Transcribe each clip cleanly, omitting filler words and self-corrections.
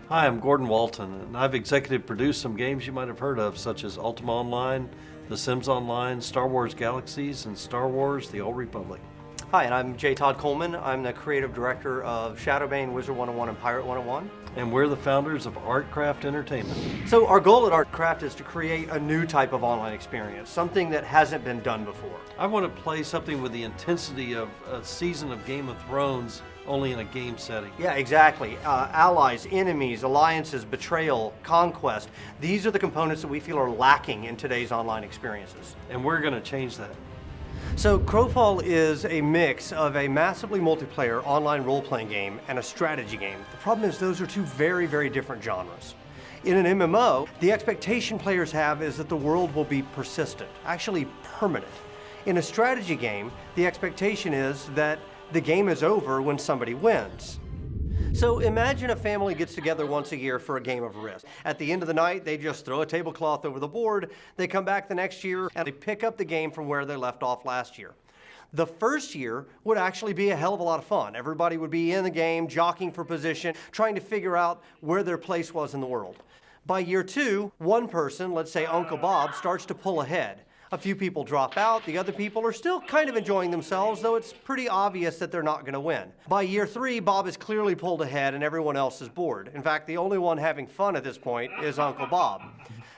Hi, I'm Gordon Walton, and I've executive produced some games you might have heard of, such as Ultima Online, The Sims Online, Star Wars Galaxies, and Star Wars The Old Republic. Hi, and I'm J. Todd Coleman. I'm the creative director of Shadowbane, Wizard 101, and Pirate 101. And we're the founders of Artcraft Entertainment. So our goal at Artcraft is to create a new type of online experience, something that hasn't been done before. I want to play something with the intensity of a season of Game of Thrones, only in a game setting. Yeah, exactly. Allies, enemies, alliances, betrayal, conquest. These are the components that we feel are lacking in today's online experiences. And we're going to change that. So Crowfall is a mix of a massively multiplayer online role-playing game and a strategy game. The problem is those are two very, very different genres. In an MMO, the expectation players have is that the world will be persistent, actually permanent. In a strategy game, the expectation is that the game is over when somebody wins. So imagine a family gets together once a year for a game of Risk. At the end of the night, they just throw a tablecloth over the board, they come back the next year, and they pick up the game from where they left off last year. The first year would actually be a hell of a lot of fun. Everybody would be in the game, jockeying for position, trying to figure out where their place was in the world. By year two, one person, let's say Uncle Bob, starts to pull ahead. A few people drop out, the other people are still kind of enjoying themselves, though it's pretty obvious that they're not going to win. By year three, Bob is clearly pulled ahead and everyone else is bored. In fact, the only one having fun at this point is Uncle Bob.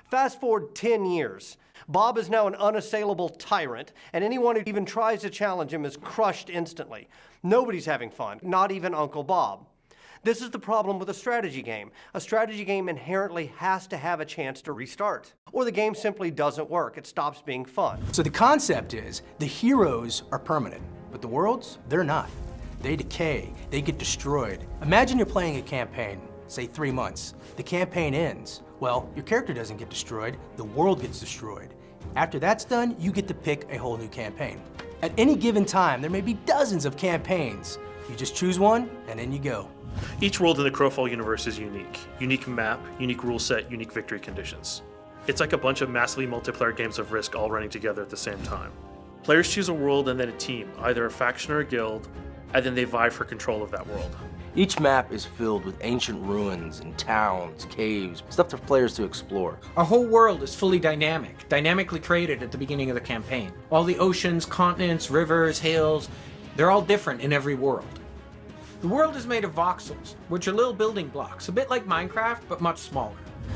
Fast forward 10 years. Bob is now an unassailable tyrant, and anyone who even tries to challenge him is crushed instantly. Nobody's having fun, not even Uncle Bob. This is the problem with a strategy game. A strategy game inherently has to have a chance to restart, or the game simply doesn't work. It stops being fun. So the concept is the heroes are permanent, but the worlds, they're not. They decay, they get destroyed. Imagine you're playing a campaign, say 3 months. The campaign ends. Well, your character doesn't get destroyed, the world gets destroyed. After that's done, you get to pick a whole new campaign. At any given time, there may be dozens of campaigns. You just choose one, and then you go. Each world in the Crowfall universe is unique. Unique map, unique rule set, unique victory conditions. It's like a bunch of massively multiplayer games of Risk all running together at the same time. Players choose a world and then a team, either a faction or a guild, and then they vie for control of that world. Each map is filled with ancient ruins and towns, caves, stuff for players to explore. Our whole world is fully dynamically created at the beginning of the campaign. All the oceans, continents, rivers, hills, they're all different in every world. The world is made of voxels, which are little building blocks, a bit like Minecraft, but much smaller.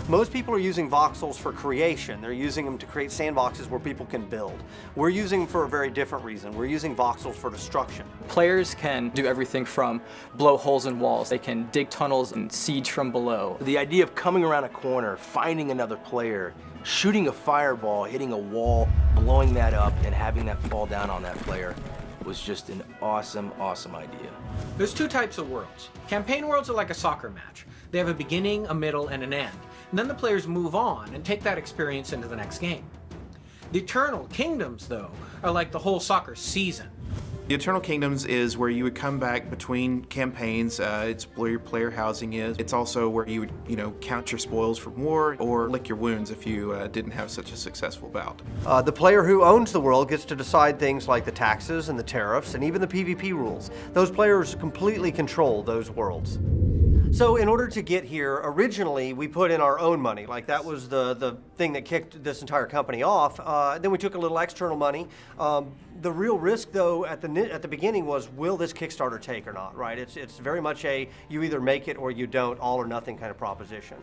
Most people are using voxels for creation. They're using them to create sandboxes where people can build. We're using them for a very different reason. We're using voxels for destruction. Players can do everything from blow holes in walls, they can dig tunnels and siege from below. The idea of coming around a corner, finding another player, shooting a fireball, hitting a wall, blowing that up, and having that fall down on that player was just an awesome, awesome idea. There's two types of worlds. Campaign worlds are like a soccer match. They have a beginning, a middle, and an end. And then the players move on and take that experience into the next game. The Eternal Kingdoms, though, are like the whole soccer season. The Eternal Kingdoms is where you would come back between campaigns. It's where your player housing is. It's also where you would, count your spoils from war or lick your wounds if you didn't have such a successful bout. The player who owns the world gets to decide things like the taxes and the tariffs and even the PvP rules. Those players completely control those worlds. So in order to get here, originally we put in our own money. Like that was the thing that kicked this entire company off. Then we took a little external money. The real risk, though, at the beginning was, will this Kickstarter take or not, right? It's very much a you either make it or you don't, all or nothing kind of proposition.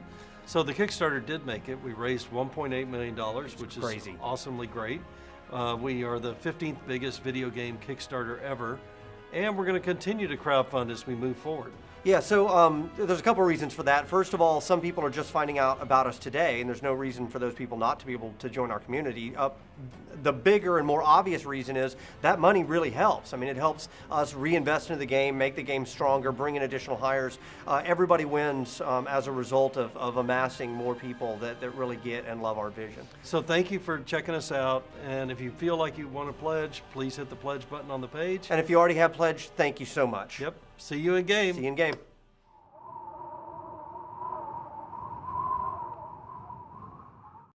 So the Kickstarter did make it. We raised $1.8 million, which is crazy. Awesomely great. We are the 15th biggest video game Kickstarter ever, and we're going to continue to crowdfund as we move forward. Yeah, so there's a couple of reasons for that. First of all, some people are just finding out about us today, and there's no reason for those people not to be able to join our community. The bigger and more obvious reason is that money really helps. I mean, it helps us reinvest into the game, make the game stronger, bring in additional hires. Everybody wins as a result of amassing more people that really get and love our vision. So thank you for checking us out, and if you feel like you want to pledge, please hit the pledge button on the page. And if you already have pledged, thank you so much. Yep. See you in game. See you in game.